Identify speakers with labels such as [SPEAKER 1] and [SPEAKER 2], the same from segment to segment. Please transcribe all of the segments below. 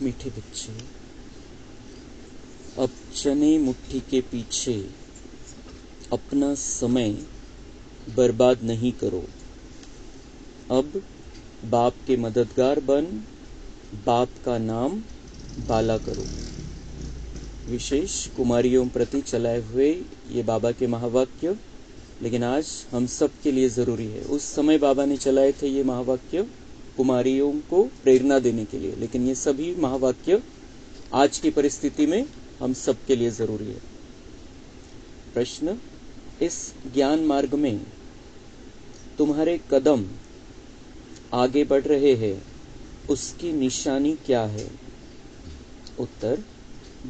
[SPEAKER 1] मीठे बच्चे, अब चने मुट्ठी के पीछे अपना समय बर्बाद नहीं करो। अब बाप के मददगार बन बाप का नाम बाला करो। विशेष कुमारियों प्रति चलाए हुए ये बाबा के महावाक्य, लेकिन आज हम सब के लिए ज़रूरी है। उस समय बाबा ने चलाए थे ये महावाक्य कुमारियों को प्रेरणा देने के लिए, लेकिन ये सभी महावाक्य आज की परिस्थिति में हम सब के लिए ज़रूरी है। प्रश्न, इस ज्ञान मार्ग में तुम्हारे कदम आगे बढ़ रहे हैं, उसकी निशानी क्या है? उत्तर,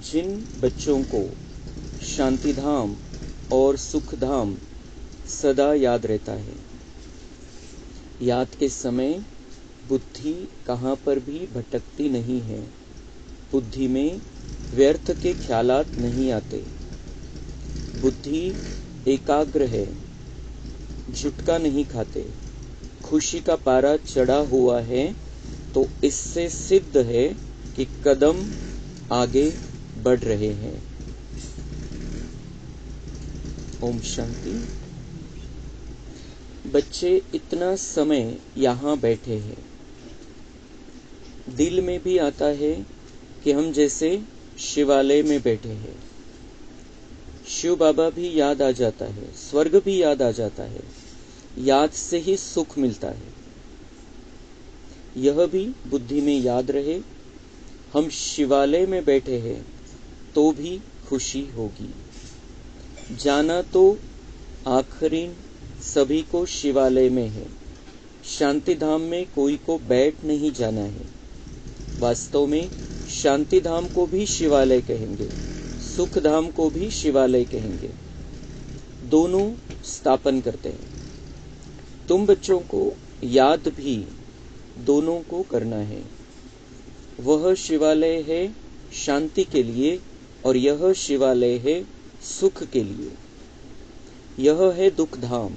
[SPEAKER 1] जिन बच्चों को शांतिधाम और सुखधाम सदा याद रहता है, याद के समय बुद्धि कहाँ पर भी भटकती नहीं है, बुद्धि में व्यर्थ के ख्यालात नहीं आते, बुद्धि एकाग्र है, झुटका नहीं खाते, खुशी का पारा चढ़ा हुआ है, तो इससे सिद्ध है कि कदम आगे बढ़ रहे हैं। ओम शांति। बच्चे इतना समय यहाँ बैठे हैं, दिल में भी आता है कि हम जैसे शिवालय में बैठे हैं। शिव बाबा भी याद आ जाता है, स्वर्ग भी याद आ जाता है, याद से ही सुख मिलता है। यह भी बुद्धि में याद रहे, हम शिवालय में बैठे हैं तो भी खुशी होगी। जाना तो आखिरी सभी को शिवालय में है, शांति धाम में कोई को बैठ नहीं जाना है। वास्तव में शांति धाम को भी शिवालय कहेंगे, सुख धाम को भी शिवालय कहेंगे, दोनों स्थापन करते हैं। तुम बच्चों को याद भी दोनों को करना है। वह शिवालय है शांति के लिए और यह शिवालय है सुख के लिए। यह है दुख धाम।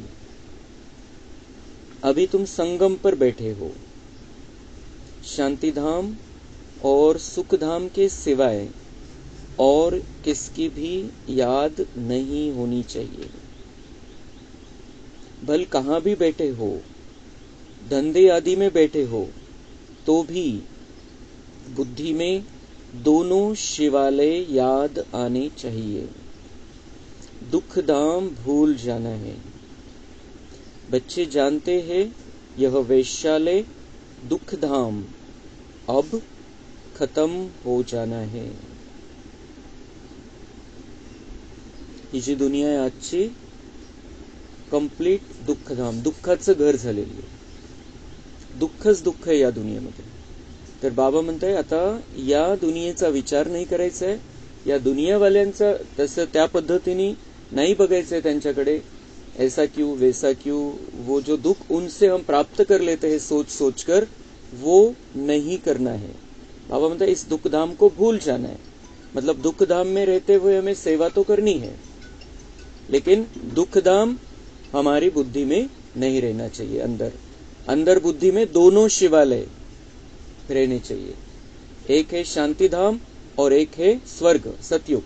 [SPEAKER 1] अभी तुम संगम पर बैठे हो। शांति धाम और सुख धाम के सिवाय और किसकी भी याद नहीं होनी चाहिए। भल कहाँ भी बैठे हो, धंधे आदि में बैठे हो, तो भी बुद्धि में दोनों शिवालय याद आने चाहिए। दुख धाम भूल जाना है। बच्चे जानते हैं यह वैश्यालय दुख धाम अब खत्म हो जाना है। ही जी दुनिया आहे आजची कंप्लीट दुःखधाम, दुःखाचं घर झालेली आहे। दुःखच दुःख आहे या दुनियेमध्ये। तर बाबा म्हणताय आता या दुनियेचा विचार नाही करायचा आहे, या दुनियावाल्यांचा तसं त्या पद्धतीने नहीं बघायचंय त्यांच्याकडे। ऐसा क्यों वैसा क्यों, वो जो दुख उनसे हम प्राप्त कर लेते हैं सोच सोच कर, वो नहीं करना है। बाबा म्हणता इस दुख धाम को भूल जाना है। मतलब दुख धाम में रहते हुए हमें सेवा तो करनी है, लेकिन दुख धाम हमारी बुद्धि में नहीं रहना चाहिए। अंदर बुद्धि में दोनों शिवालय रहने चाहिए। एक है शांति धाम और एक है स्वर्ग सतयुग।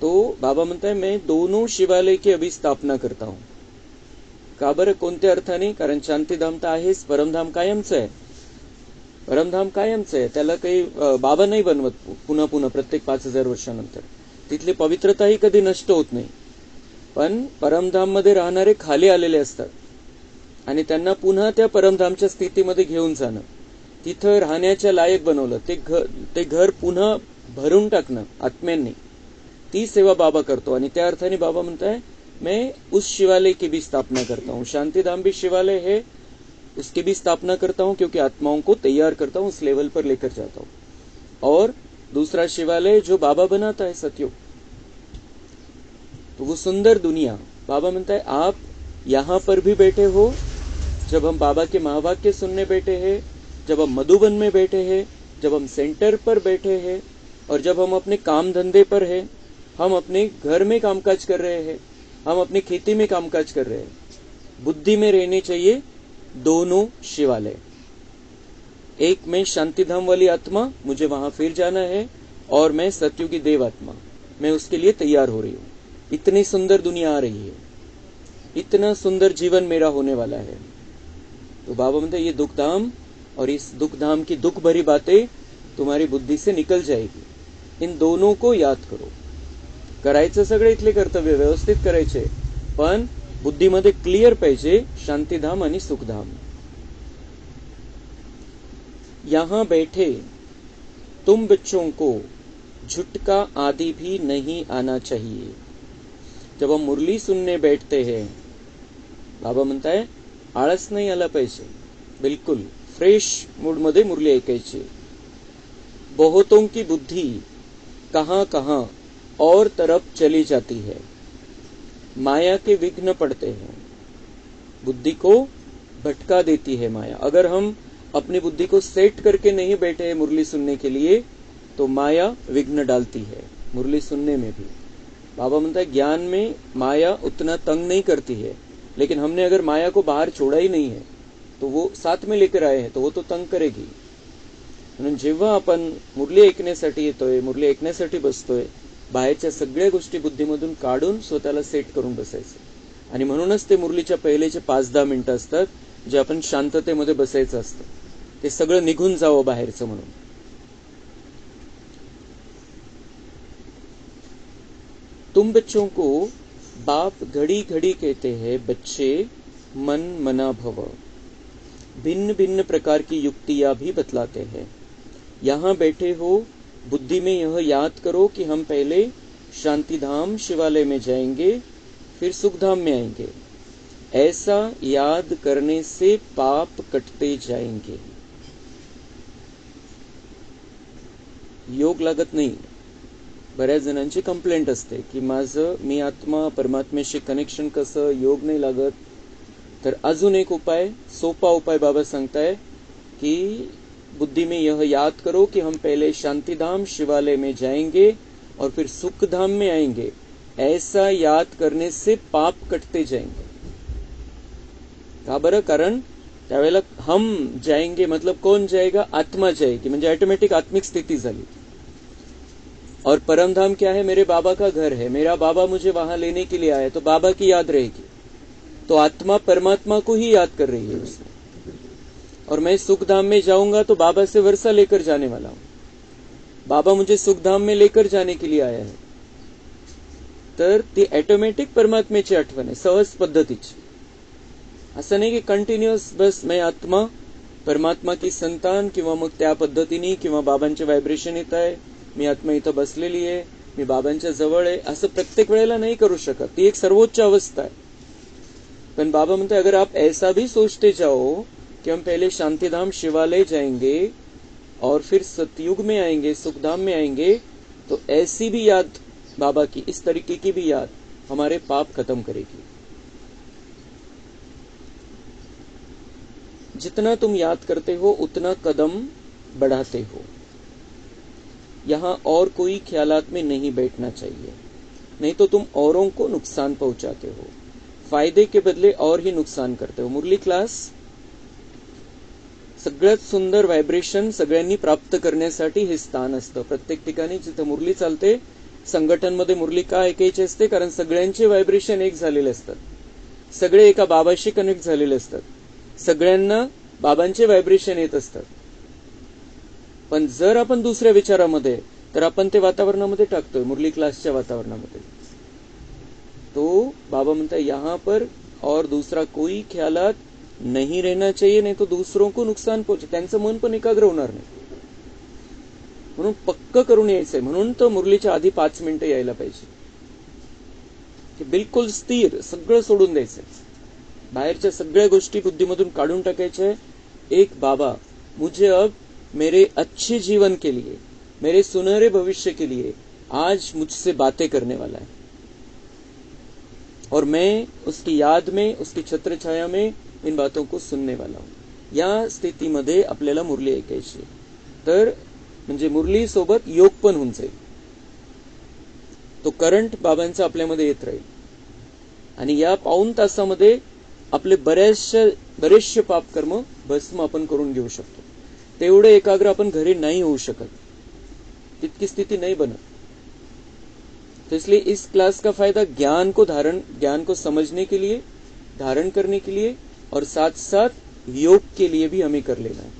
[SPEAKER 1] तो बाबा म्हणताय मैं दोनों शिवालय की अभी स्थापना करता हूं। का बरं, कोणत्या अर्थाने? कारण शांतीधाम तर आहेच, परमधाम कायमचं आहे। परमधाम कायमचं आहे, त्याला काही बाबा नाही बनवत पुन्हा पुन्हा प्रत्येक 5000 वर्षानंतर। तिथली पवित्रताही कधी नष्ट होत नाही। पण परमधाम मध्ये राहणारे खाली आलेले असतात आणि त्यांना पुन्हा त्या परमधामच्या स्थितीमध्ये घेऊन जाणं, तिथं राहण्याच्या लायक बनवलं, ते घर पुन्हा भरून टाकणं आत्म्यांनी, ती सेवा बाबा करतो। आणि त्या अर्थाने बाबा म्हणताय मैं उस शिवालय की भी स्थापना करता हूँ। शांतिधाम भी शिवालय है, उसकी भी स्थापना करता हूँ, क्योंकि आत्माओं को तैयार करता हूँ, उस लेवल पर लेकर जाता हूँ। और दूसरा शिवालय जो बाबा बनाता है सतयुग, तो वो सुंदर दुनिया। बाबा म्हणता है आप यहाँ पर भी बैठे हो, जब हम बाबा के महावाक्य सुनने बैठे हैं, जब हम मधुबन में बैठे हैं, जब हम सेंटर पर बैठे हैं, और जब हम अपने काम धंधे पर हैं, हम अपने घर में कामकाज कर रहे हैं, हम अपनी खेती में कामकाज कर रहे हैं, बुद्धि में रहने चाहिए दोनों शिवालय। एक मैं शांतिधाम वाली आत्मा, मुझे वहां फिर जाना है, और मैं सत्युगी देव आत्मा, मैं उसके लिए तैयार हो रही हूँ। इतनी सुंदर दुनिया आ रही है, इतना सुंदर जीवन मेरा होने वाला है। तो बाबा म्हणते ये दुख धाम, और इस दुख धाम की दुख भरी बातें तुम्हारी बुद्धी से निकल जाएगी। इन दोनों को याद करो. करायचं सगळे इथले कर्तव्य व्यवस्थित करायचे, पण बुद्धीमध्ये क्लिअर पाहिजे शांतिधाम आणि सुखधाम. यहां बैठे तुम बच्चों को झुटका आदि भी नहीं आना चाहिए. जब हम मुरली सुनने बैठते हैं, बाबा म्हणता है आळस नाही आला पाहिजे, बिल्कुल फ्रेश मूड मध्ये मुरली ऐकायची. बहुतों की बुद्धि कहां कहां और तरफ चली जाती है, माया के विघ्न पड़ते हैं. बुद्धि को भटका देती है माया. अगर हम अपनी बुद्धि को सेट करके नहीं बैठे हैं मुरली सुनने के लिए, तो माया विघ्न डालती है मुरली सुनने में भी. बाबा म्हणता है ज्ञान में माया उतना तंग नहीं करती है, लेकिन हमने अगर माया को बाहर छोड़ा ही नहीं है, तो वो साथ में लेकर आए हैं, तो वो तो तंग करेगी. म्हणून जेव्हा आपण मुरली ऐकण्यासाठी येतोय, मुरली ऐकण्यासाठी बसतोय, बाहेरच्या सगळ्या गोष्टी बुद्धीमधून काढून स्वतःला सेट करून बसायचं. आणि म्हणूनच ते मुरलीच्या पहिलेचे 5-10 मिनिटं असतात, जे आपण शांततेमध्ये बसायचं असतं. ते सगळं निघून जावं बाहेरचं म्हणून. तुम बच्चों को बाप घड़ी घड़ी कहते हैं, बच्चे मन मना भव. भिन्न भिन्न प्रकार की युक्तियां भी बतलाते हैं. यहां बैठे हो, बुद्धि में यह याद करो कि हम पहले शांतिधाम शिवालय में जाएंगे, फिर सुखधाम में आएंगे. ऐसा याद करने से पाप कटते जाएंगे. योग लागत नाही. बऱ्याच जणांची कंप्लेंट असते की मी आत्मा परमात्म्याशी कनेक्शन कसं, योग नाही लागत. तर अजून एक उपाय, सोपा उपाय बाबा सांगताय कि बुद्धि में यह याद करो कि हम पहले शांतिधाम शिवालय में जाएंगे और फिर सुखधाम में आएंगे. ऐसा याद करने से पाप कटते जाएंगे. का बरं? कारण त्यावेळेला हम जाएंगे मतलब कौन जाएगा? आत्मा जाएगी, म्हणजे ऑटोमेटिक आत्मिक स्थिति झाली. और परमधाम क्या है? मेरे बाबा का घर है, मेरा बाबा मुझे वहां लेने के लिए आया, तो बाबा की याद रहेगी. तो आत्मा परमात्मा को ही याद कर रही है उसमें. और मैं सुखधाम में जाऊंगा तो बाबा से वर्षा लेकर जाने वाला हूं. बाबा मुझे सुखधाम में लेकर जाने के लिए आया है. तर ती ऑटोमॅटिक परमात्म्याची आठवण आहे, सहज पद्धतीची. असं नाही की कंटिन्युअस बस मैं आत्मा परमात्मा की संतान, किंवा मग त्या पद्धतीने, किंवा बाबांचे व्हायब्रेशन येत आहे, मी आत्मा इथं बसलेली आहे, मी बाबांच्या जवळ आहे, असं प्रत्येक वेळेला नाही करू शकत. ती एक सर्वोच्च अवस्था आहे. पण बाबा म्हणते अगर आप ऐसा भी सोचते जाओ कि हम पहले शांतिधाम शिवालय जाएंगे और फिर सतयुग में आएंगे, सुखधाम में आएंगे, तो ऐसी भी याद बाबा की, इस तरीके की भी याद हमारे पाप खत्म करेगी. जितना तुम याद करते हो उतना कदम बढ़ाते हो. यहां और कोई ख्यालात में नहीं बैठना चाहिए, नहीं तो तुम औरों को नुकसान पहुंचाते हो, फायदे के बदले और ही नुकसान करते हो. मुरली क्लास सगळ्यात सुंदर व्हायब्रेशन सगळ्यांनी प्राप्त करण्यासाठी हे स्थान असतं. प्रत्येक ठिकाणी जिथे मुरली चालते, संघटनमध्ये मुरली का ऐकायची असते? कारण सगळ्यांचे व्हायब्रेशन एक झालेले असतात, सगळे एका बाबाशी कनेक्ट झालेले असतात, सगळ्यांना बाबांचे व्हायब्रेशन येत असतात. पण जर आपण दुसऱ्या विचारामध्ये, तर आपण ते वातावरणामध्ये टाकतोय, मुरली क्लासच्या वातावरणामध्ये. तो बाबा म्हणता यहां पर और दूसरा कोई ख्यालात नहीं रहना चाहिए, नहीं तो दूसरों को नुकसान पोहोचे. त्यांचं मन पण एकाग्र होणार नाही. म्हणून पक्क करून यायचंय. म्हणून तर मुरलीच्या आधी 5 मिनिटं यायला पाहिजे, की बिलकुल स्थिर सगळं सोडून द्यायचंय. बाहेरच्या सगळ्या गोष्टी बुद्धीमधून काढून टाकायच्या. एक बाबा मुझे अब मेरे अच्छे जीवन के लिए, मेरे सुनहरे भविष्य के लिए आज मुझसे बातें करने वाला है, और मैं उसकी याद में, उसकी छत्र छाया में इन बातों को सुनने वाला हूं. या स्थितीमध्ये आपल्याला मुरली ऐकायची. तर म्हणजे मुरली सोबत योग पण होऊन जाईल. तो करंट बाबांचा आपल्यामध्ये येत राहील. आणि या पाऊण तासामध्ये आपले बरेचसे पाप कर्म भस्म आपण करून घेऊ शकतो. तेवढे एकाग्र आपण घरी नाही होऊ शकत, तितकी स्थिति नहीं बनत. तो इसलिए इस क्लास का फायदा ज्ञान को समझने के लिए, धारण करने के लिए और साथ साथ योग के लिए भी हमें कर लेना है.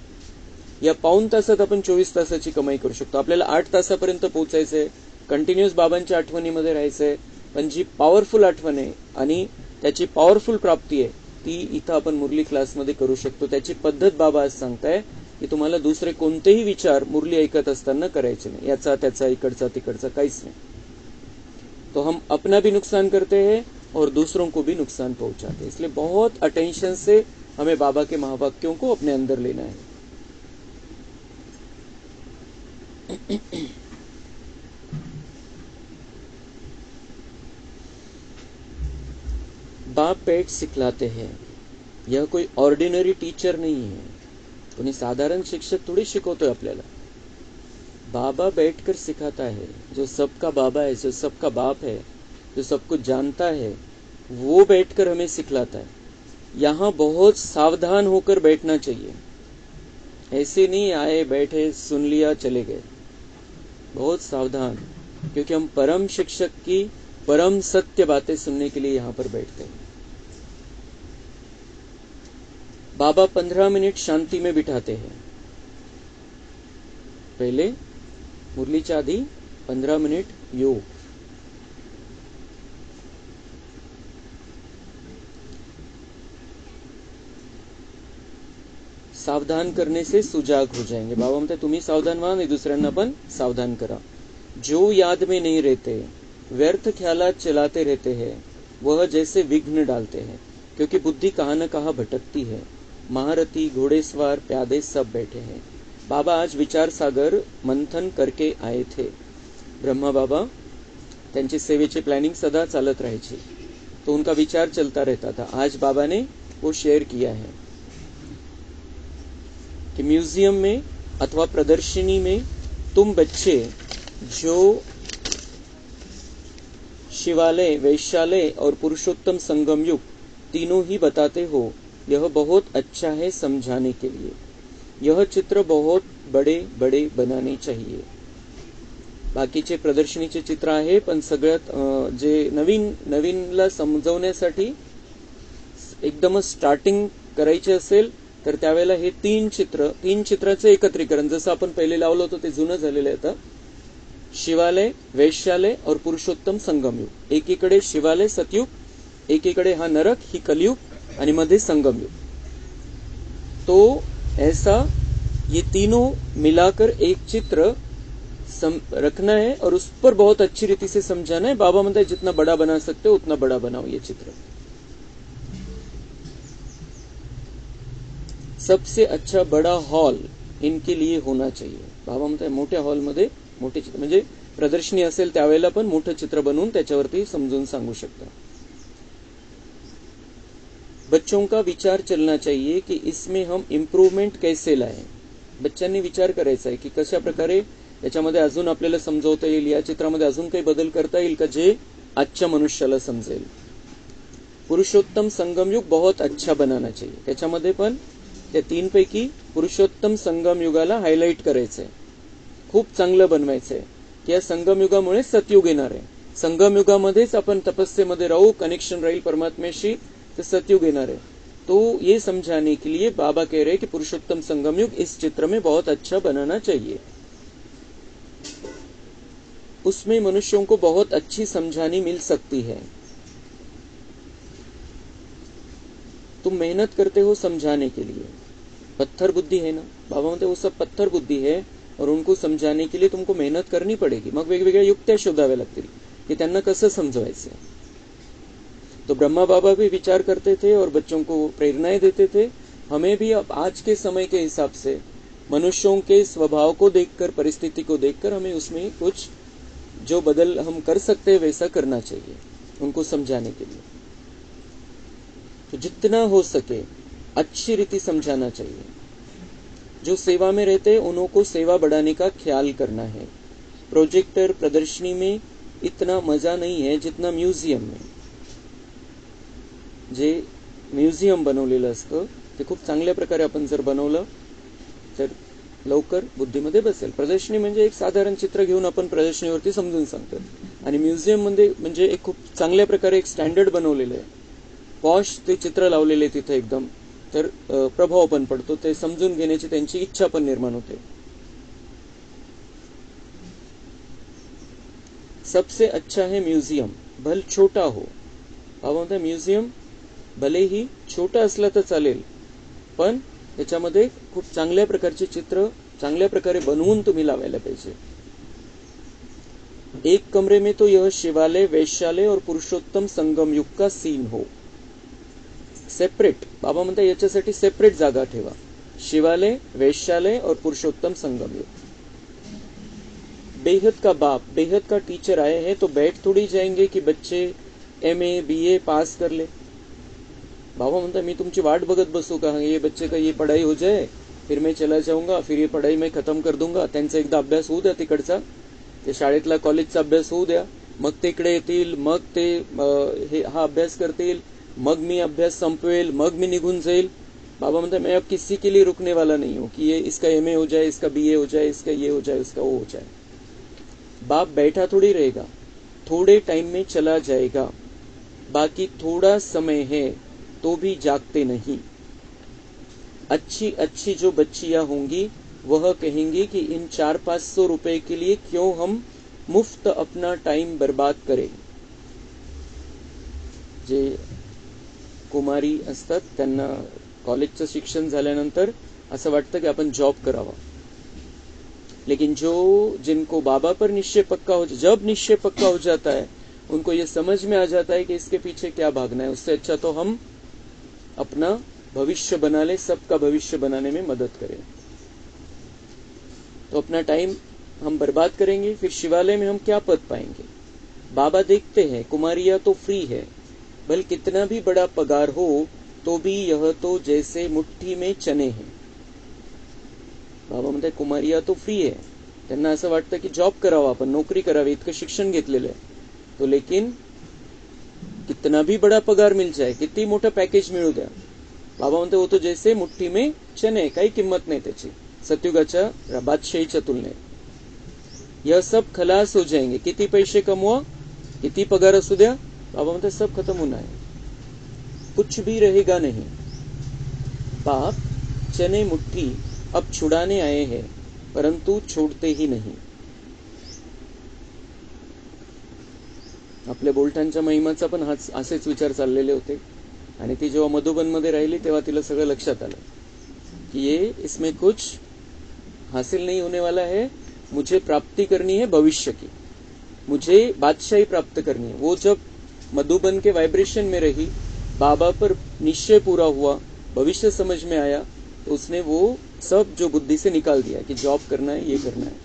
[SPEAKER 1] या पाऊण तासात आपण 24 तासाची कमाई करू शकतो. आपल्याला 8 तासापर्यंत पोहोचायचंय, कंटिन्युअस बाबांच्या आठवणीमध्ये राहायचंय, पण जी पॉवरफुल आठवण आहे आणि त्याची पॉवरफुल प्राप्ती आहे ती इथं आपण मुरली क्लासमध्ये करू शकतो. त्याची पद्धत बाबा आज सांगताय की तुम्हाला दुसरे कोणतेही विचार मुरली ऐकत असताना करायचे नाही, याचा त्याचा इकडचा तिकडचा काहीच नाही. तो हम अपना भी नुकसान करते हैं और दूसरों को भी नुकसान पहुंचाते हैं. इसलिए बहुत अटेंशन से हमें बाबा के महावाक्यों को अपने अंदर लेना है. बाप बैठ सिखलाते हैं. यह कोई ऑर्डिनरी टीचर नहीं है, कोणी साधारण शिक्षक थोड़ी शिकवतोय आपल्याला. बाबा बैठकर सिखाता है. जो सबका बाबा है, जो सबका बाप है, जो सब कुछ जानता है, वो बैठकर हमें सिखलाता है. यहाँ बहुत सावधान होकर बैठना चाहिए. ऐसे नहीं आए बैठे सुन लिया चले गए. बहुत सावधान, क्योंकि हम परम शिक्षक की परम सत्य बातें सुनने के लिए यहाँ पर बैठते हैं. बाबा 15 मिनट शांति में बिठाते हैं. पहले मुरलीच्या आधी 15 मिनिट योग. सावधान करने से सुजाग हो जाएंगे. बाबा म्हणते तुम्ही सावधान व्हा आणि दुसऱ्यांना पण सावधान करा. जो याद में नहीं रहते, व्यर्थ ख्यालात चलाते रहते हैं, वह जैसे विघ्न डालते हैं, क्योंकि बुद्धि कहाँ न कहाँ भटकती है. महारथी, घोड़ेसवार, प्यादे सब बैठे हैं. बाबा आज विचार सागर मंथन करके आए थे. ब्रह्मा बाबा त्यांची सेवेची प्लॅनिंग सदा चालत राहायची, तो उनका विचार चलता रहता था. आज बाबा ने वो शेयर किया है कि म्यूजियम में अथवा प्रदर्शनी में तुम बच्चे जो शिवालय, वैश्यालय और पुरुषोत्तम संगम युग तीनों ही बताते हो, यह बहुत अच्छा है समझाने के लिए. यह चित्र बहुत बड़े बड़े बनाने चाहिए. बाकीचे प्रदर्शनीचे चित्र आहे, पण सगळ्यात जे नवीनला समजवण्यासाठी एकदमच स्टार्टिंग करायचे असेल तर त्यावेळेला हे तीन चित्राचे एकत्रीकरण, जसं आपण पहिले लावलं होतं ते जुनं झालेलं आहे. आता शिवालय, वैश्यालय और पुरुषोत्तम संगम युग. एकीकडे शिवालय सतयुग, एकीकडे हा नरक ही कलयुग आणि मध्ये संगम युग. तो ऐसा ये तीनों मिलाकर एक चित्र रखना है और उस पर बहुत अच्छी रीति से समझाना है. बाबा म्हणता है जितना बड़ा बना सकते हो उतना बड़ा बनाओ ये चित्र. सबसे अच्छा बड़ा हॉल इनके लिए होना चाहिए. बाबा म्हणता है मोठ्या हॉलमध्ये मोठे चित्र, म्हणजे प्रदर्शनी असेल त्यावेळेला पण मोठं चित्र बनवून त्याच्यावरती समजून सांगू शकता. बच्चों का विचार चलना चाहिए कि इसमें हम इम्प्रूवमेंट कैसे लाएं. बच्चांनी विचार करायचा आहे की कशा प्रकारे याच्यामध्ये अजून आपल्याला समजवता येईल, या चित्रामध्ये अजून काही बदल करता येईल का जे आजच्या मनुष्याला समजेल. पुरुषोत्तम संगम युग बहुत अच्छा बनाना चाहिए. त्याच्यामध्ये पण त्या तीन पैकी पुरुषोत्तम संगम युगाला हायलाइट करायचंय, खूप चांगलं बनवायचंय की या संगम युगामुळे सतयुग येणार आहे. संगम युगामध्येच आपण तपस्येमध्ये राहू, कनेक्शन राहील परमात्म्याशी, तो सतयुग येणार है. तो ये समझाने के लिए बाबा कह रहे हैं कि पुरुषोत्तम संगम युग इस चित्र में बहुत अच्छा बनाना चाहिए. उसमें मनुष्यों को बहुत अच्छी समझानी मिल सकती है. तुम मेहनत करते हो समझाने के लिए, पत्थर बुद्धि है ना. बाबा म्हणते वो सब पत्थर बुद्धि है और उनको समझाने के लिए तुमको मेहनत करनी पड़ेगी. मग वेगवेगळ्या युक्त्या शोधाव्या लागतील की त्यांना कसं समजवायचं. तो ब्रह्मा बाबा भी विचार करते थे और बच्चों को प्रेरणाएं देते थे. हमें भी अब आज के समय के हिसाब से मनुष्यों के स्वभाव को देखकर, परिस्थिति को देखकर हमें उसमें कुछ जो बदल हम कर सकते हैं वैसा करना चाहिए, उनको समझाने के लिए. तो जितना हो सके अच्छी रीति समझाना चाहिए. जो सेवा में रहते हैं उनको सेवा बढ़ाने का ख्याल करना है. प्रोजेक्टर प्रदर्शनी में इतना मजा नहीं है जितना म्युझियम में. जे म्युझियम बनवलेलं असतं ते खूप चांगल्या प्रकारे आपण जर बनवलं तर लवकर बुद्धीमध्ये बसेल. प्रदर्शनी म्हणजे एक साधारण चित्र घेऊन आपण प्रदर्शनीवरती समजून सांगतो, आणि म्युझियम मध्ये म्हणजे एक खूप चांगल्या प्रकारे एक स्टँडर्ड बनवलेलं आहे, पॉश ते चित्र लावलेले तिथे एकदम, तर प्रभाव पण पडतो, ते समजून घेण्याची त्यांची इच्छा पण निर्माण होते. सबसे अच्छा है म्युझियम, भल छोटा हो. बाबा म्हणतात म्युझियम भलेही छोटा असला तर चालेल, पण त्याच्यामध्ये खूप चांगल्या प्रकारचे चित्र चांगल्या प्रकारे बनवून तुम्ही लावायला पाहिजे. एक कमरे में तो यह शिवालय, वैश्यालय और पुरुषोत्तम संगम युग का सीन हो. सेपरेट, बाबा म्हणतात याच्यासाठी सेपरेट जागा ठेवा. शिवालय, वैश्यालय और पुरुषोत्तम संगम युग. बेहद का बाप, बेहद का टीचर आए हैं तो बैठ थोड़ी जाएंगे कि बच्चे MA BA पास कर ले. बाबा म्हणता मी तुमची वाट बघत बसू का, ये बच्चे का ये पढ़ाई हो जाए फिर मैं चला जाऊंगा, फिर ये पढ़ाई मैं खत्म कर दूंगा. त्यांचा एकदा अभ्यास होऊ द्या, तिकडचा ते शाळेतला कॉलेजचा अभ्यास होऊ द्या, मग ते इकडे येतील, मग ते हा अभ्यास करतील, मग मी अभ्यास संपवेल, मग मी निघून जाईल. बाबा म्हणता मैं अब किसी के लिए रुकने वाला नहीं हूं कि ये इसका MA हो जाए, इसका BA हो जाए, इसका ये हो जाए, उसका वो हो जाए. बाप बैठा थोड़ी रहेगा, थोड़े टाइम में चला जाएगा. बाकी थोड़ा समय है तो भी जागते नहीं. अच्छी अच्छी जो बच्चियां होंगी वह कहेंगी कि इन 400-500 रुपए के लिए क्यों हम मुफ्त अपना टाइम बर्बाद करें. जे कुमारी असतात त्यांना कॉलेजचं शिक्षण झाल्यानंतर असं वाटतं की आपण जॉब करावा, लेकिन जिनको बाबा पर निश्चय पक्का हो, जब निश्चय पक्का हो जाता है उनको ये समझ में आ जाता है कि इसके पीछे क्या भागना है, उससे अच्छा तो हम अपना भविष्य बना ले, सबका भविष्य बनाने में मदद करें. तो अपना टाइम हम बर्बाद करेंगे, फिर शिवालय में हम क्या पद पाएंगे. बाबा देखते हैं कुमारियां तो फ्री है, भले कितना भी बड़ा पगार हो तो भी यह तो जैसे मुट्ठी में चने हैं. बाबा म्हणतात कुमारिया तो फ्री आहे, त्यांना असं वाटतं की जॉब करावा, आपण नोकरी करावी, इतकं शिक्षण घेतलेलं आहे, तो लेकिन कितना भी बड़ा पगार मिल जाए, किती मोठं पॅकेज मिळू द्या, बाबा म्हणते वो तो जैसे मुट्ठी में चने, काही किंमत नाही त्याची सतयुगाच्या बादशाहीच्या तुलनेत. यह सब खलास हो जाएंगे, किती पैसे कमवा, किती पगार असू द्या, बाबा म्हणते सब खत्म होना है, कुछ भी रहेगा नहीं. बाप चने मुट्ठी अब छुड़ाने आए हैं परंतु छोड़ते ही नहीं. आपल्या बोलठांच्या महिमाचा पण असेच विचार चाललेले होते, आणि ती जेव्हा मधुबन मध्ये राहिली तेव्हा तिला सगळं लक्षात आलं कि ये इसमें कुछ हासिल नहीं होने वाला है, मुझे प्राप्ति करनी है भविष्य की, मुझे बादशाही प्राप्त करनी है. वो जब मधुबन के वाइब्रेशन में रही, बाबा पर निश्चय पूरा हुआ, भविष्य समझ में आया, तो उसने वो सब जो बुद्धि से निकाल दिया कि जॉब करना है, ये करना है.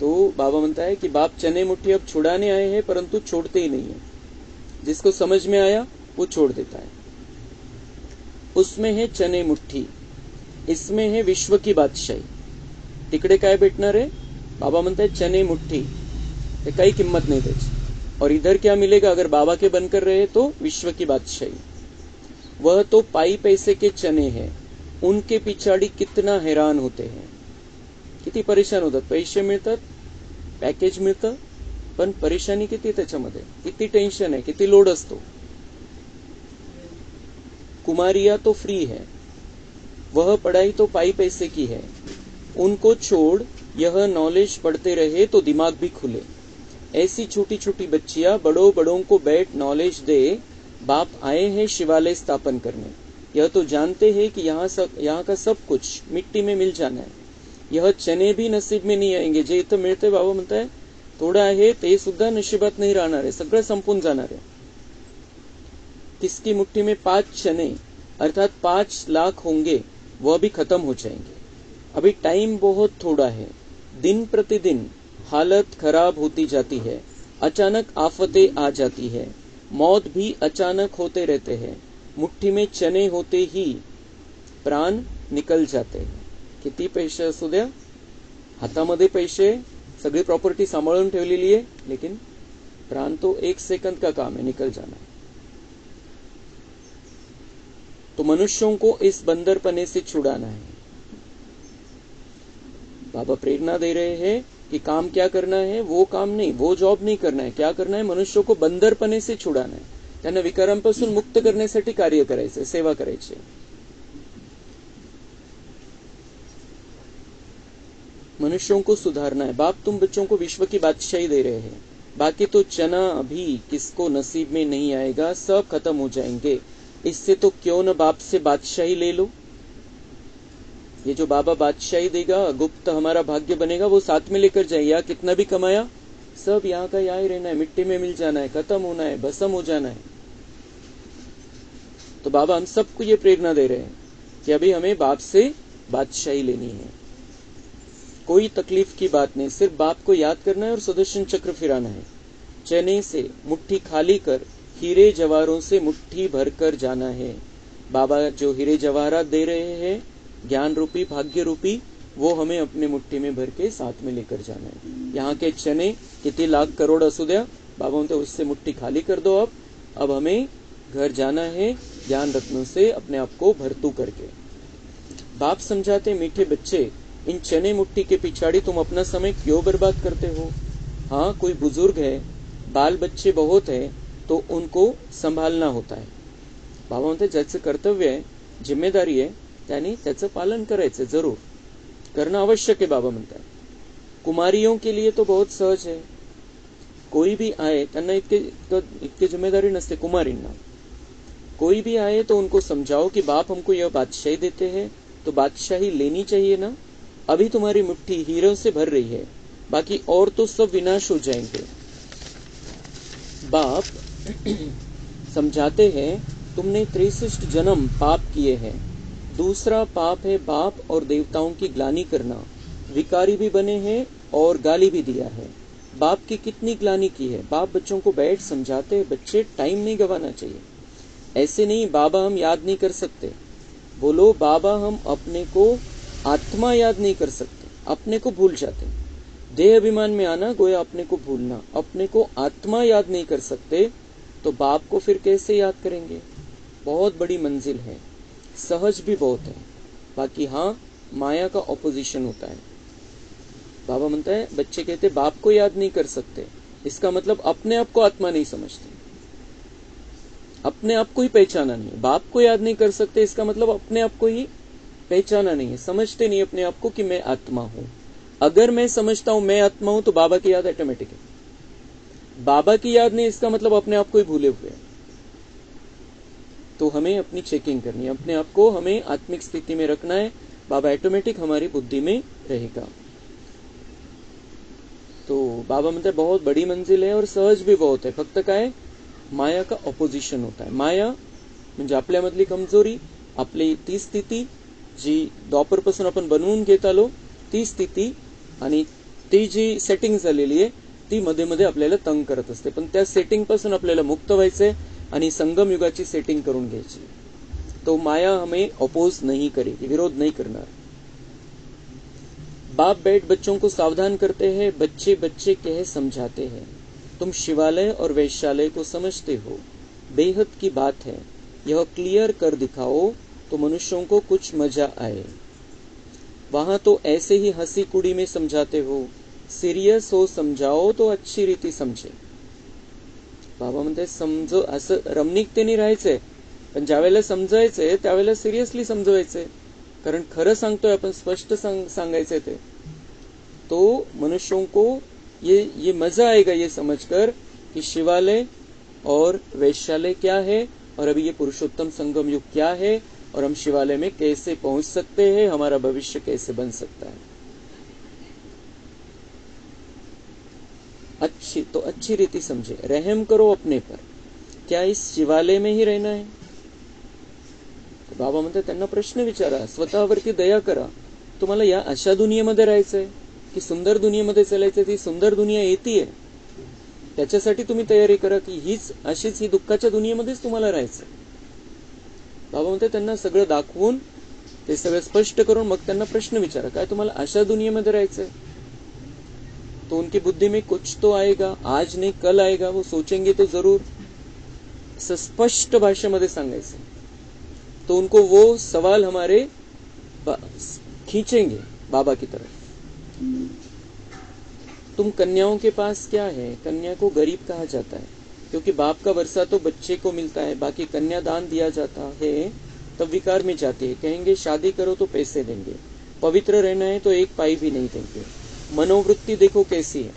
[SPEAKER 1] तो बाबा म्हणता है कि बाप चने मुट्ठी अब छुड़ाने आए हैं परंतु छोड़ते ही नहीं है. जिसको समझ में आया वो छोड़ देता है. उसमें है चने मुट्ठी, इसमें है विश्व की बादशाही. तिकडे काय भेटणार आहे, बाबा म्हणता है चने मुट्ठी, ते काही किंमत नहीं त्याची. और इधर क्या मिलेगा अगर बाबा के बनकर रहे तो विश्व की बादशाही. वह तो पाई पैसे के चने हैं, उनके पिछाड़ी कितना हैरान होते हैं. किती परेशान होतात, पैसे मिळतात, पॅकेज मिळतं, पण परेशानी किती त्याच्यामध्ये, किती टेन्शन आहे, किती लोड असतो. कुमारिया तो फ्री है, वह पढ़ाई तो पाई पैसे की है, उनको छोड़ यह नॉलेज पढ़ते रहे तो दिमाग भी खुले. ऐसी छोटी छोटी बच्चियां बड़ों बड़ों को बैठ नॉलेज दे. बाप आए हैं शिवालय स्थापन करने, यह तो जानते हैं कि यहाँ का सब कुछ मिट्टी में मिल जाना है. यह चने भी नसीब में नहीं आएंगे, जे इथं मिळते, बाबा म्हणताय थोडं आहे ते सुद्धा नशिबात नाही राहणार आहे, सगळं संपून जाणार आहे. किसकी मुट्ठी में 5 चने अर्थात 5 लाख होंगे, वह भी खत्म हो जाएंगे. अभी टाइम बहुत थोड़ा है, दिन प्रतिदिन हालत खराब होती जाती है, अचानक आफतें आ जाती है, मौत भी अचानक होते रहते हैं. मुट्ठी में चने होते ही प्राण निकल जाते हैं. किती पैसे असू द्या, हातामध्ये पैसे, सगळी प्रॉपर्टी सांभाळून ठेवलेली आहे, लेकिन प्राण तो 1 सेकंड का काम है, निकल जाना. तो मनुष्यों को इस बंदरपने से छुड़ाना है. बाबा प्रेरणा दे रहे हैं कि काम क्या करना है, वो काम नहीं, वो जॉब नहीं करना है. क्या करना है, मनुष्य को बंदरपणे से छुडाना आहे, त्यांना विकारांपासून मुक्त करण्यासाठी कार्य करायचं, सेवा करायची. मनुष्यों को सुधारना है. बाप तुम बच्चों को विश्व की बादशाही दे रहे हैं, बाकी तो चना अभी किसको नसीब में नहीं आएगा, सब खत्म हो जाएंगे. इससे तो क्यों न बाप से बादशाही ले लो. ये जो बाबा बादशाही देगा, गुप्त हमारा भाग्य बनेगा, वो साथ में लेकर जाए. या कितना भी कमाया, सब यहाँ का यहाँ ही रहना है, मिट्टी में मिल जाना है, खत्म होना है, भस्म हो जाना है. तो बाबा हम सबको ये प्रेरणा दे रहे हैं कि अभी हमें बाप से बादशाही लेनी है. कोई तकलीफ की बात नहीं, सिर्फ बाप को याद करना है और सुदर्शन चक्र फिराना है. चने से मुट्ठी खाली कर हीरे जवाहरों से मुट्ठी भरकर जाना है. बाबा जो हीरे जवाहरात दे रहे हैं, ज्ञान रूपी, भाग्य रूपी, वो हमें अपने मुट्ठी में भर के साथ में लेकर जाना है. यहाँ के चने कितने लाख करोड़ असू द्या, बाबा बोलते उससे मुट्ठी खाली कर दो. अब हमें घर जाना है ज्ञान रत्नों से अपने आप को भरतू करके. बाप समझाते, मीठे बच्चे, इन चने मुट्ठी के पिछाड़ी तुम अपना समय क्यों बर्बाद करते हो. हाँ, कोई बुजुर्ग है, बाल बच्चे बहुत है, तो उनको संभालना होता है. बाबा म्हणते ज्याचं कर्तव्य आहे, जिम्मेदारी आहे, त्याने त्याचं पालन करायचं, जरूर करणं आवश्यक आहे. बाबा म्हणतात कुमारियों के लिए तो बहुत सहज है. कोई भी आए, त्यांना इतके जिम्मेदारी नसते कुमारींना. कोई भी आए तो उनको समझाओ कि बाप हमको यह बादशाही देते हैं, तो बादशाही लेनी चाहिए ना. अभी तुम्हारी मुट्ठी हीरों से भर रही है, बाकी और तो सब विनाश हो जाएंगे. बाप समझाते हैं, तुमने 63 जन्म पाप किए हैं. दूसरा पाप है बाप और देवताओं की ग्लानि करना. विकारी भी बने हैं और गाली भी दिया है. बाप की कितनी ग्लानि की है. बाप बच्चों को बैठ समझाते हैं, बच्चे टाइम नहीं गंवाना चाहिए. ऐसे नहीं बाबा हम याद नहीं कर सकते. बोलो बाबा हम अपने को आत्मा याद नहीं कर सकते, अपने को भूल जाते. देह अभिमान में आना गोया अपने को भूलना. अपने को आत्मा याद नहीं कर सकते तो बाप को फिर कैसे याद करेंगे. बहुत बड़ी मंजिल है, सहज भी बहुत है, बाकी हाँ माया का ऑपोजिशन होता है. बाबा म्हणता है, बच्चे कहते बाप को याद नहीं कर सकते, इसका मतलब अपने आप को आत्मा नहीं समझते, अपने आप को ही पहचाना नहीं है. बाप को याद नहीं कर सकते, इसका मतलब अपने आप को ही पहचाना नहीं है, समझते नहीं अपने आप को कि मैं आत्मा हूं. अगर मैं समझता हूं मैं आत्मा हूं तो बाबा की याद ऑटोमेटिक है. बाबा की याद नहीं, इसका मतलब अपने आप को ही भूले हुए. तो हमें अपनी चेकिंग करनी है, अपने आप को हमें आत्मिक स्थिति में रखना है. बाबा ऑटोमेटिक हमारी बुद्धि में रहेगा. तो बाबा म्हणतात बहुत बड़ी मंजिल है और सहज भी बहुत है. फक्त काय, माया का ऑपोजिशन होता है. माया म्हणजे आपल्यामधली कमजोरी, आपली ती स्थिती जी द्वापरपासून आपण बनवून घेत आलो, ती स्थिती आणि ती जी सेटिंग झालेली आहे ती मध्ये मध्ये आपल्याला तंग करत असते. पण त्या सेटिंग पासून आपल्याला मुक्त व्हायचंय आणि संगम युगाची सेटिंग करून घ्यायची. तो माया हमें अपोज नहीं करेगी, विरोध नहीं करना. बाप बैठ बच्चों को सावधान करते हैं. बच्चे बच्चे कह समझाते हैं. तुम शिवालय और वैश्यालय को समझते हो, बेहद की बात है. यह क्लियर कर दिखाओ तो मनुष्यों को कुछ मजा आए. वहां तो ऐसे ही हंसी कुड़ी में समझाते हो, सिरियस हो समझाओ तो अच्छी रीती समझे. बाबा म्हणते समज असं रमणीकतेने राहायचंय, पण ज्यावेळेला समजायचंय त्यावेळेला सिरियसली समजवायचंय. कारण खरं सांगतोय आपण, स्पष्ट सांगायचंय ते. तो मनुष्यों को ये मजा आएगा ये समझकर कि शिवालय और वैश्यालय क्या है और अभी ये पुरुषोत्तम संगम युग क्या है और हम शिवालय में कैसे पहुंच सकते हैं, हमारा भविष्य कैसे बन सकता है. अच्छी रीति समझे. रहम करो अपने पर. क्या इस शिवालय में ही रहना है. तो बाबा म्हणतात त्यांना प्रश्न विचारा, स्वतःवरती दया करा. तुम्हाला या अशा दुनियेमध्ये राहायचंय की सुंदर दुनियेमध्ये चालायचंय. ती सुंदर दुनिया येतीये, त्याच्यासाठी तुम्ही तयारी करा की हीच अशीच ही दुःखाच्या दुनियेमध्येच तुम्हाला राहायचंय. बाबा म्हणते त्यांना सगळं दाखवून, ते सगळं स्पष्ट करून मग त्यांना प्रश्न विचारा, काय तुम्हाला अशा दुनियेमध्ये राहायचंय. तो उनकी बुद्धि में कुछ तो आएगा, आज नहीं कल आएगा, वो सोचेंगे तो जरूर. स्पष्ट भाषेमध्ये सांगायचं. तो उनको वो सवाल हमारे खींचेंगे बाबा की तरफ. तुम कन्याओं के पास क्या है? कन्या को गरीब कहा जाता है, क्योंकि बाप का वर्षा तो बच्चे को मिलता है, बाकी कन्या दान दिया जाता है तब विकार में जाती है। कहेंगे शादी करो तो पैसे देंगे, पवित्र रहना है तो एक पाई भी नहीं देंगे। मनोवृत्ती देखो कैसी है।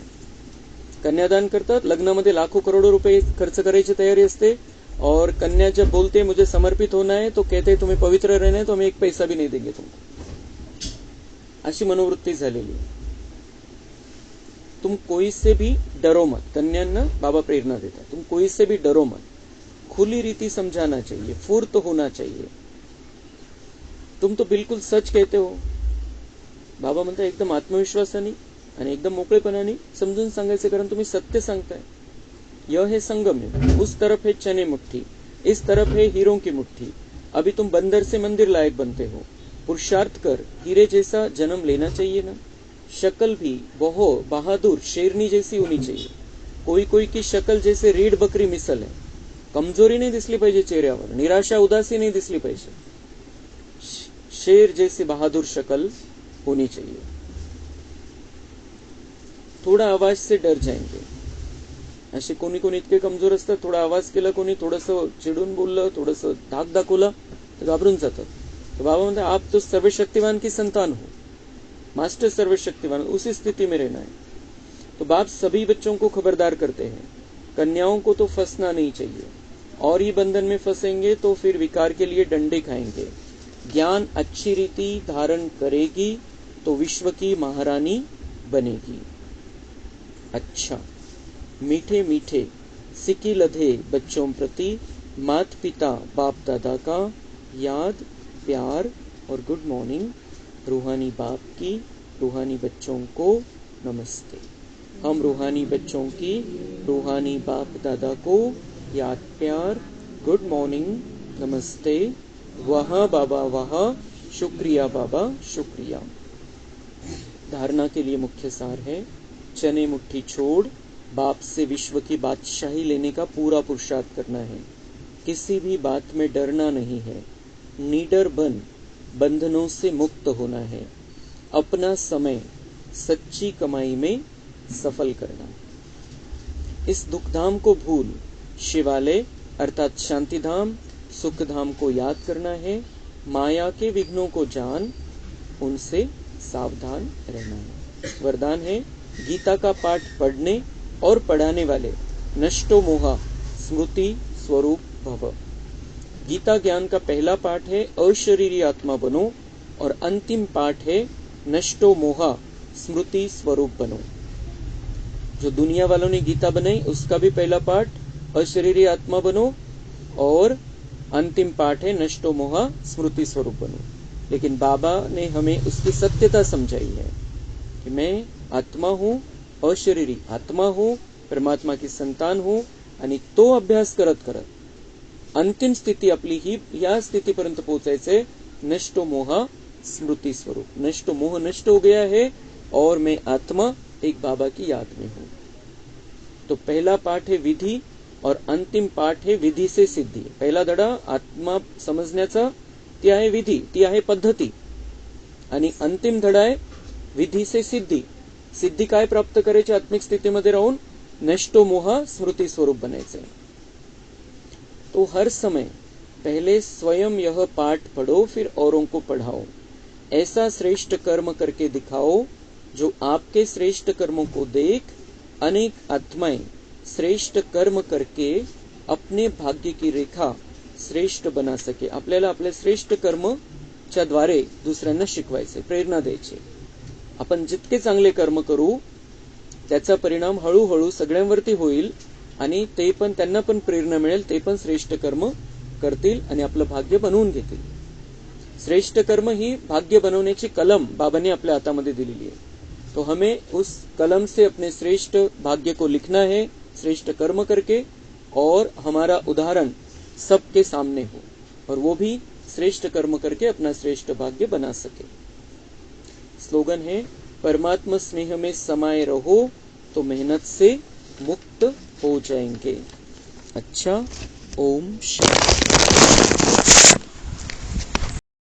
[SPEAKER 1] कन्यादान करतात, लग्नामध्ये लाखो करोडो रुपये खर्च करायची तयारी असते, और कन्या जब बोलते मुझे समर्पित होना है तो कहते तुम्हें पवित्र रहना है तो हम एक पैसा भी नहीं देंगे तुमको। अशी मनोवृत्ती झालेली आहे। तुम कोई से भी डरो मत, कन्यांना बाबा प्रेरणा देता, तुम कोई से भी डरो मत, खुली रीति समझाना चाहिए, फुर्त होना चाहिए। तुम तो बिल्कुल सच कहते हो, बाबा म्हणता एकदम आत्मविश्वासाने आणि एकदम मोकळेपणाने समजून सांगायचे, कारण तुम्ही सत्य सांगताय। यह है संगम है, उस तरफ है चने मुट्ठी, इस तरफ है हीरों की मुट्ठी। अभी तुम बंदर से मंदिर लायक बनते हो, पुरुषार्थ कर हीरे जैसा जन्म लेना चाहिए ना। शक्ल भी बहुत बहादुर शेरनी जैसी होनी चाहिए। कोई कोई की शक्ल जैसे रीढ़ बकरी मिसल है, कमजोरी नहीं दिसली पाहिजे चेहऱ्यावर, निराशा उदासी नहीं दिसली पाहिजे, शेर जैसी बहादुर शक्ल होनी चाहिए। थोड़ा आवाज से डर जाएंगे, असे कोणी कोणी इतके कमजोर असतात, थोडा आवाज केला कोणी, थोडंसं चिडून बोललं, थोडंसं धाक दाखवला तर घाबरून जातात। तो बाबा म्हणतात आप तो सर्वशक्तिमान की संतान हो, मास्टर सर्वशक्तिमान, उसी स्थिति में रहना है। तो बाप सभी बच्चों को खबरदार करते हैं, कन्याओं को तो फंसना नहीं चाहिए, और ये बंधन में फंसेंगे तो फिर विकार के लिए डंडे खाएंगे। ज्ञान अच्छी रीति धारण करेगी तो विश्व की महारानी बनेगी। अच्छा, मीठे मीठे सिक्की लधे बच्चों प्रति माता पिता बाप दादा का याद, प्यार और गुड मॉर्निंग। रूहानी बाप की रूहानी बच्चों को नमस्ते। हम रूहानी बच्चों की रूहानी बाप दादा को याद, प्यार, गुड मॉर्निंग, नमस्ते। वहाँ बाबा वहाँ, शुक्रिया बाबा शुक्रिया। धारणा के लिए मुख्य सार है, चने मुट्ठी छोड़ बाप से विश्व की बादशाही लेने का पूरा पुरुषार्थ करना है। किसी भी बात में डरना नहीं है, निडर बन बंधनों से मुक्त होना है। अपना समय सच्ची कमाई में सफल करना। इस दुखधाम को भूल शिवालय अर्थात शांति धाम, सुख धाम को याद करना है। माया के विघ्नों को जान उनसे सावधान रहना है। वरदान है, गीता का पाठ पढ़ने और पढ़ाने वाले नष्टो मोहा स्मृति स्वरूप भव। गीता ज्ञान का पहला पाठ है अशरीरी आत्मा बनो, और अंतिम पाठ है नष्टो मोहा स्मृति स्वरूप बनो। जो दुनिया वालों ने गीता बनाई उसका भी पहला पाठ अशरीरी आत्मा बनो, और अंतिम पाठ है नष्टो मोहा स्मृति स्वरूप बनो। लेकिन बाबा ने हमें उसकी सत्यता समझाई है कि मैं आत्मा हूँ, अशरीरी आत्मा हूँ, परमात्मा की संतान हूँ, आणि तो अभ्यास करत करत अंतिम स्थिती आपली ही या स्थितीपर्यंत पोहोचायचे, नष्टो मोहा स्मृति स्वरूप। नष्टो मोह नष्ट हो गया है और मैं आत्मा एक बाबा की याद में हूँ। तो पहला पाठ है विधी और अंतिम पाठ है विधी से सिद्धी। पहिला धडा आत्मा समजण्याचा, ती आहे विधी, ती आहे पद्धती, आणि अंतिम धडा आहे विधी से सिद्धी। सिद्धी काय प्राप्त करायची? आत्मिक स्थितीमध्ये राहून नष्टो मोहा स्मृति स्वरूप बनायचे। तो हर समय पहले स्वयं यह पाठ पढ़ो, फिर औरों को पढ़ाओ। ऐसा श्रेष्ठ कर्म करके दिखाओ जो आपके श्रेष्ठ कर्मों को देख अनेक आत्माएं श्रेष्ठ कर्म करके अपने भाग्य की रेखा श्रेष्ठ बना सके। आपल्याला आपले श्रेष्ठ कर्म च्या द्वारे दुसऱ्यांना शिकवायचे, प्रेरणा द्यायची। आपण जितके चांगले कर्म करू त्याचा परिणाम हळूहळू सगळ्यांवरती होईल, आणि ते पण त्यांना पण प्रेरणा मिळेल, ते पण श्रेष्ठ कर्म करतील आणि आपलं भाग्य बनवून घेतील। श्रेष्ठ कर्म ही भाग्य बनवण्याची कलम बाबांनी आपल्या हातामध्ये दिलेली आहे। तो हमें उस कलम से अपने श्रेष्ठ भाग्य को लिखना है, श्रेष्ठ कर्म करके, और हमारा उदाहरण सबके सामने हो, और वो भी श्रेष्ठ कर्म करके अपना श्रेष्ठ भाग्य बना सके। स्लोगन है, परमात्मा स्नेह में समाये रहो तो मेहनत से मुक्त हो जाएंगे। अच्छा, ओम शांति।